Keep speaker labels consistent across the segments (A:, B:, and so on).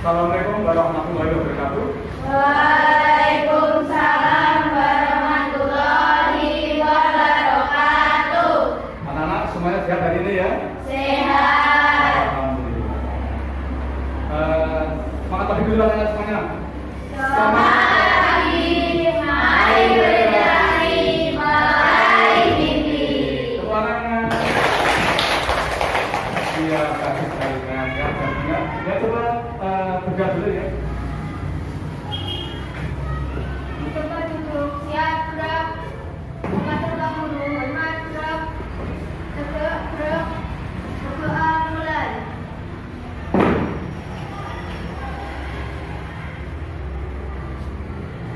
A: Assalamualaikum warahmatullahi wabarakatuh.
B: Waalaikumsalam warahmatullahi wabarakatuh.
A: Anak-anak semuanya sehat hari ini ya?
B: Sehat.
A: Alhamdulillah. Semangat pagi dulu anak-anak semuanya.
B: Selamat pagi. Mari berdiri mulai mimpi.
A: Semangat. Iya, bagus sekali kan. Ya coba bergerak dulu ya.
B: Coba duduk, siap, gerak. Buka terbang dulu, hormat, gerak. Tegak, gerak. Berdoa mulai.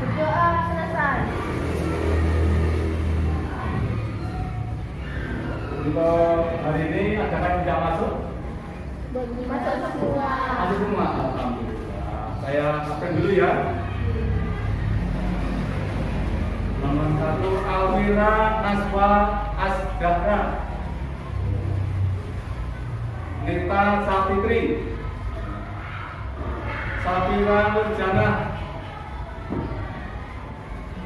B: Berdoa selesai.
A: Untuk hari ini acara tidak masuk?
B: Masuk semua.
A: Masuk semua. Alhamdulillah. Saya absen dulu ya. Nomor 1 Alwira Naswa Asdahra, Nita Safitri, Safira Nurjana,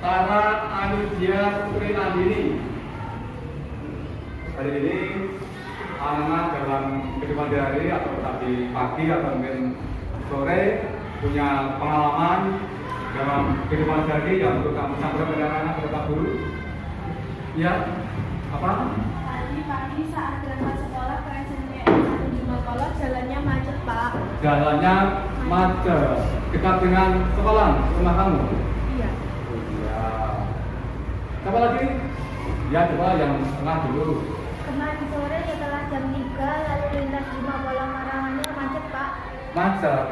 A: Tara Anudia Putri Andini. Hari ini anak dalam kehidupan hari atau tadi pagi atau mungkin sore punya pengalaman dalam kehidupan sehari yang perlu kamu sampaikan kepada anak-anak kepada Pak Guru. Ya, apa?
B: Tadi pagi saat berangkat sekolah ke SMP 1 Jumakolo jalannya macet, Pak.
A: Jalannya macet, dekat dengan sekolah, rumah kamu.
B: Iya.
A: Ya. Siapa lagi? Ya, coba yang tengah dulu.
B: Kemarin sore setelah jam 3 lalu lintas Jumakolo Marangannya macet, Pak.
A: Macet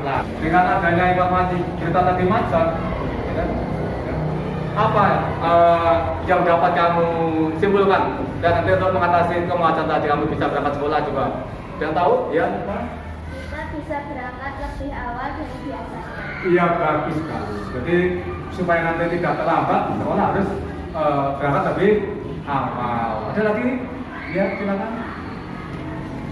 A: lah. Dengan adanya informasi cerita tadi macet, ya, apa yang dapat kamu simpulkan dan nanti untuk mengatasi kemacetan tadi kamu bisa berangkat sekolah juga. Yang tahu? Ya.
B: Kita bisa berangkat lebih awal dari biasanya.
A: Iya, bagus sekali. Jadi supaya nanti tidak terlambat, sekolah harus berangkat lebih awal. Ada lagi? Ya, silakan.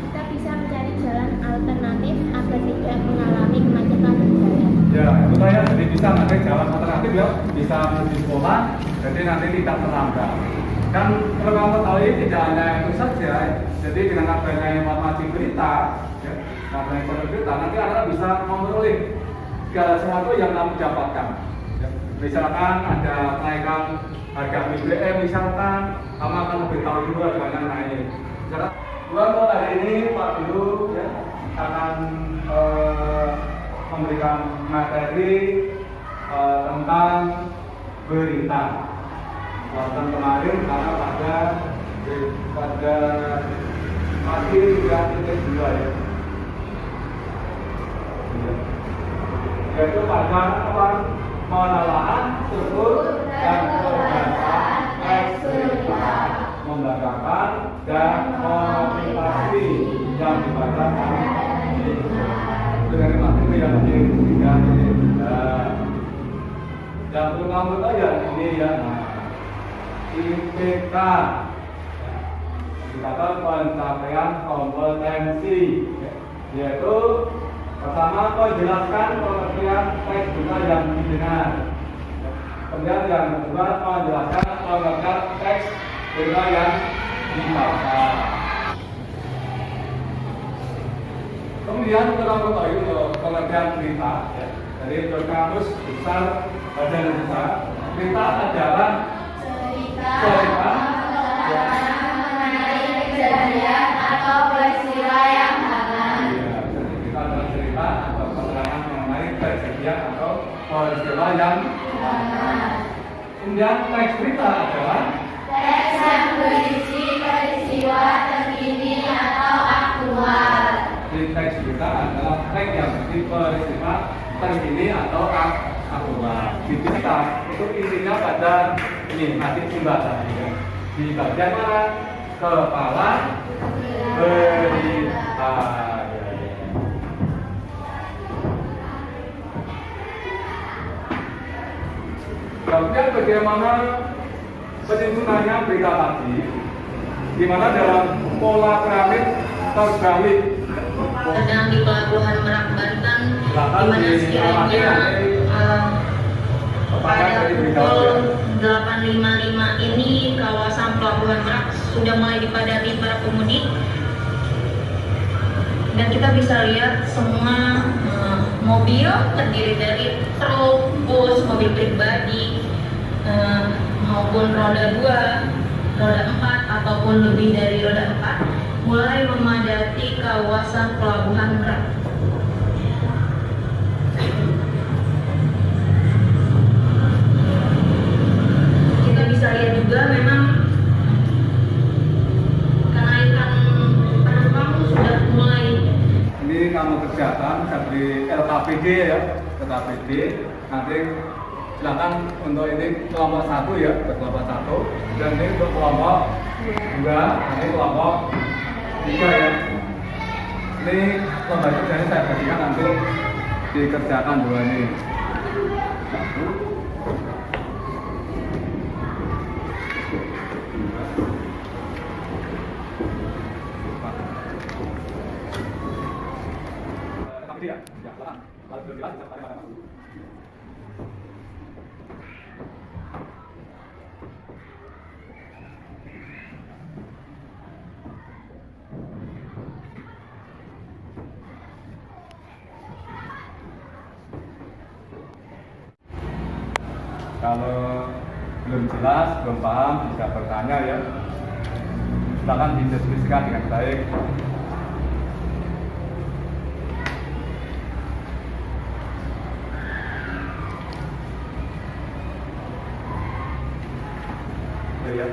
B: Kita bisa mencari jalan alternatif agar tidak mengalami kemacetan di jalan.
A: Ya, itu saya jadi bisa nanti jalan alternatif ya, bisa menuju sekolah, jadi nanti tidak terlambat. Dan perlu kamu ketahui tidak hanya itu saja, jadi dengan adanya informasi berita, ya, adanya informasi berita, nanti anak bisa memperoleh segala sesuatu yang kamu dapatkan. Ya. Misalkan ada kenaikan harga BBM, misalkan kamu akan lebih tahu juga harganya naik. Misalkan, untuk hari ini Pak Guru ya, akan memberikan materi tentang berita. Dan kemarin karena pada pagi 3.2 ya. Yaitu pada apa? Menelaah struktur dan kebiasaan eksternal, membanggakan dan motivasi yang dibaca dengan materi yang ketiga. Yang perlu kamu tahu ya ini ya, IPK, dikatakan pencapaian kompetensi, yaitu pertama menjelaskan pengertian teks berita yang didengar. Kemudian yang kedua menjelaskan pengertian teks berita yang dibaca. Kemudian kita mengetahui pengertian berita, ya. Dari kamus besar bahasa Indonesia, berita adalah cerita
B: mengenai kejadian atau peristiwa yang hangat.
A: Kita adalah cerita atau keterangan mengenai kejadian atau peristiwa yang hangat. Kemudian teks berita adalah
B: Teks yang berisi peristiwa terkini atau aktual.
A: teks berita adalah teks yang berisi peristiwa terkini atau aktual. Di berita itu intinya pada ini nanti pembahasan ya. Di bagian mana? Kepala berita. Kemudian bagaimana penyusunannya berita tadi? Di mana dalam pola piramid terbalik.
C: Sedang di Pelabuhan Merak Banten
A: Silakan
C: di mana
A: di
C: sekiranya pada pukul 8.55 ini kawasan Pelabuhan Merak sudah mulai dipadati para pemudik, dan kita bisa lihat semua mobil terdiri dari truk, bus, mobil pribadi, maupun roda 2, roda 4 ataupun lebih dari roda 4 mulai memadati kawasan Pelabuhan Merak. Kita bisa lihat juga memang kenaikan penumpang sudah mulai.
A: Ini kamu kerjakan dari LKPD ya, LKPD. Nanti silakan untuk ini kelompok 1 ya, kelompok 1. Dan ini untuk kelompok 2, nanti kelompok 3 ya. Ini lomba kerjanya saya bagikan nanti dikerjakan 2 ini. 1. Ya, silakan. Kalau belum jelas, bisa pada kalau belum jelas, belum paham, bisa bertanya ya. Silakan didiskusikan dengan baik. Ya.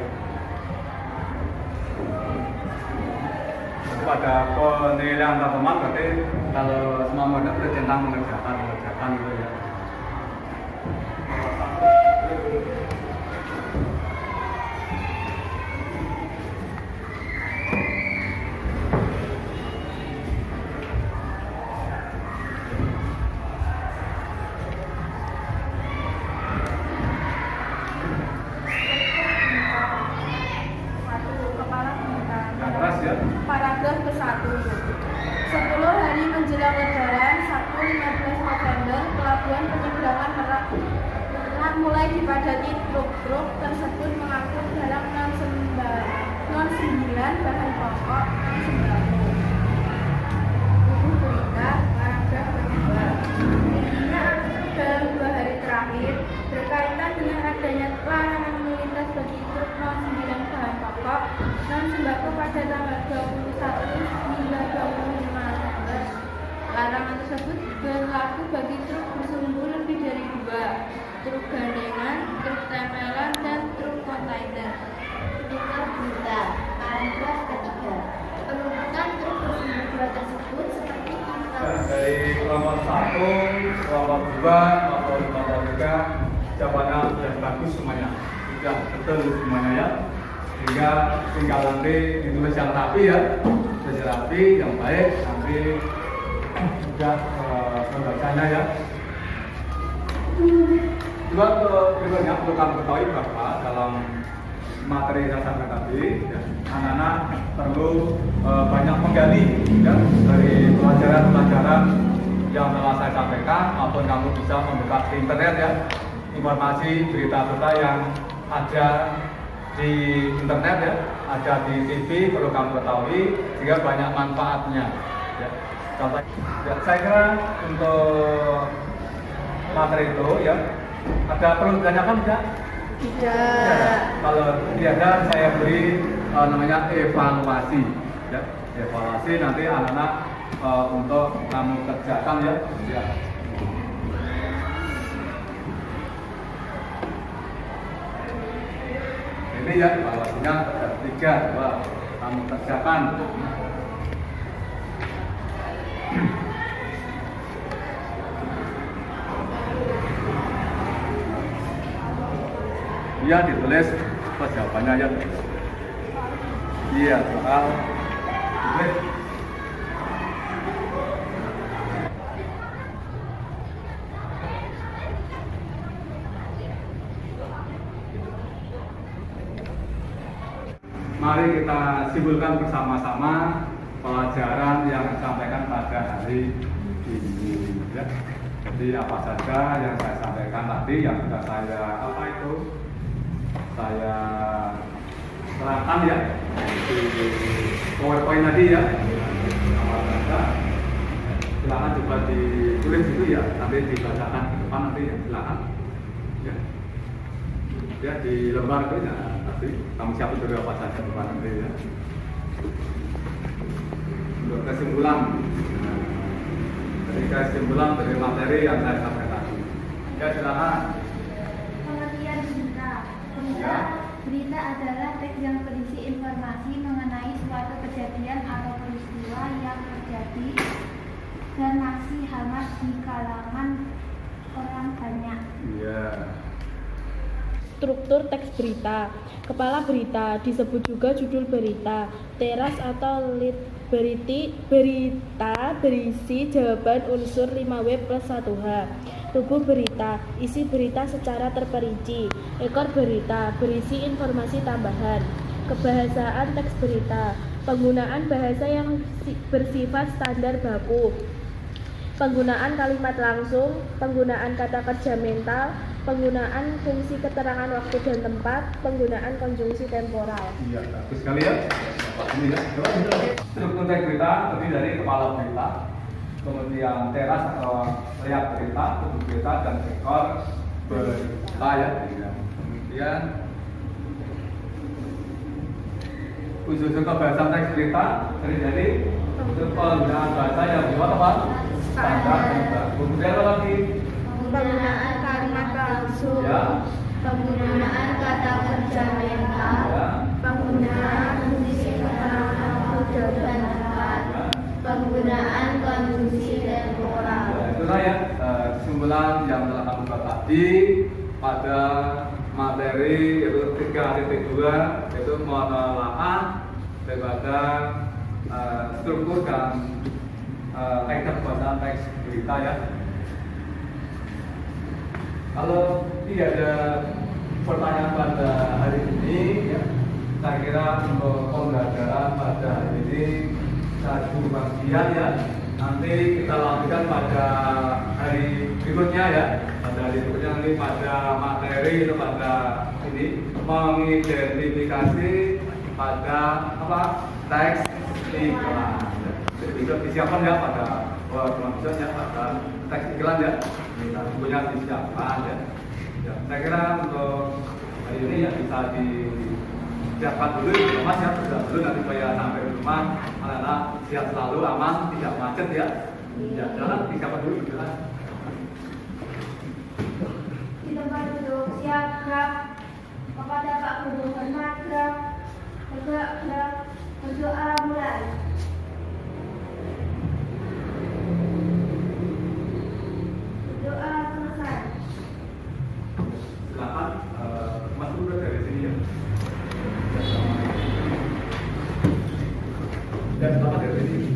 A: Pada penilaian teman berarti kalau semua modal itu tentang mengerjakan gitu ya.
D: Paragraf ke-1. 10 hari menjelang Lebaran, Sabtu 15 November, Pelabuhan Penyeberangan Merak mulai dipadati truk-truk tersebut mengangkut barang non-sembilan bahan pokok non-sembako. Buku berita, paragraf kedua. Dalam 2 hari terakhir, berkaitan dengan adanya larangan melintas bagi truk non-sembilan bahan pokok non-sembako pada tanggal 21 hingga 25 November. Larangan tersebut berlaku bagi truk bersumbu lebih dari 2, truk gandengan, truk tempelan, dan truk kontainer.
B: Berita berita, paragraf ketiga. Penumpukan truk bersumbu 2 tersebut seperti
A: Dari kelompok 1, kelompok 2, maupun kelompok 3, jawabannya sudah bagus semuanya, sudah betul semuanya ya. Sehingga tinggal nanti ditulis yang rapi ya, tulis rapi, yang baik, nanti sudah pembacanya ya. Juga berikutnya perlu kamu ketahui bahwa dalam materi yang saya sampaikan tadi, ya, anak-anak perlu banyak menggali ya, dari pelajaran-pelajaran yang telah saya sampaikan, maupun kamu bisa membuka di internet ya, informasi berita-berita yang ada di internet ya, ada di TV, perlu kamu ketahui sehingga banyak manfaatnya ya. Contoh, ya, saya kira untuk materi itu ya, ada perlu ditanyakan tidak?
D: Tidak.
A: Kalau tidak ada, saya beri namanya evaluasi ya. Evaluasi nanti anak-anak untuk kamu kerjakan ya. Ya. Ini ya evaluasinya ada 3, 2, kamu kerjakan. Iya, ditulis pas jawabannya ya. Iya, soal ditulis. Mari kita simpulkan bersama-sama pelajaran yang disampaikan pada hari ini ya. Jadi apa saja yang saya sampaikan tadi yang sudah saya saya terangkan ya di PowerPoint tadi ya. Apa saja silakan coba ditulis itu ya, nanti dibacakan ke depan nanti ya, silakan ya. Ya di lembar itu ya nanti kamu siapin juga apa saja depan nanti ya. Untuk kesimpulan, dari kesimpulan dari materi yang saya sampaikan tadi. Ya silakan.
D: Pengertian berita. Berita adalah teks yang berisi informasi mengenai suatu kejadian atau peristiwa yang terjadi dan masih hangat di kalangan orang banyak.
A: Iya.
B: Struktur teks berita. Kepala berita disebut juga judul berita. Teras atau lead berita berisi jawaban unsur 5W plus 1H. Tubuh berita, isi berita secara terperinci. Ekor berita, berisi informasi tambahan. Kebahasaan teks berita, penggunaan bahasa yang bersifat standar baku. Penggunaan kalimat langsung, penggunaan kata kerja mental, penggunaan fungsi keterangan waktu dan tempat, penggunaan konjungsi temporal.
A: Iya, bagus sekali ya. Ini ya. Struktur teks berita terdiri dari kepala berita, kemudian teras atau layar berita, tubuh berita, dan ekor berita ya. Kemudian unsur kebahasan teks berita terdiri dari unsur penggunaan bahasa yang dibuat apa? Standar berita. Kemudian apa lagi?
D: Penggunaan kalimat langsung,
A: Ya.
D: penggunaan kata kerja mental,
A: Ya.
D: penggunaan fungsi keterangan waktu dan tempat,
A: Ya.
D: penggunaan konjungsi temporal.
A: Ya, itulah ya kesimpulan yang telah kami buat tadi pada materi yaitu 3.2 yaitu menelaah daripada struktur dan teknik pembahasan teks berita ya. Kalau tidak ada pertanyaan pada hari ini ya, saya kira untuk pembelajaran pada hari ini saya cukup sekian ya. Nanti kita lanjutkan pada hari berikutnya ya. Pada hari berikutnya nanti pada materi itu pada ini mengidentifikasi pada apa teks iklan. Jadi bisa disiapkan ya pada ya pada teks iklan ya. Kita punya disiapkan ya. Ya, saya kira untuk hari ini ya bisa disiapkan dulu di rumah ya, sudah dulu nanti supaya sampai di rumah anak-anak siap selalu aman, tidak macet ya. Ya, jalan disiapkan dulu jalan.
D: Di tempat duduk siap gerak kepada Pak Guru hormat gerak tegak gerak berdoa mulai. Berdoa selesai.
A: Silakan Mas Guru dari sini ya. Ya, silakan dari sini.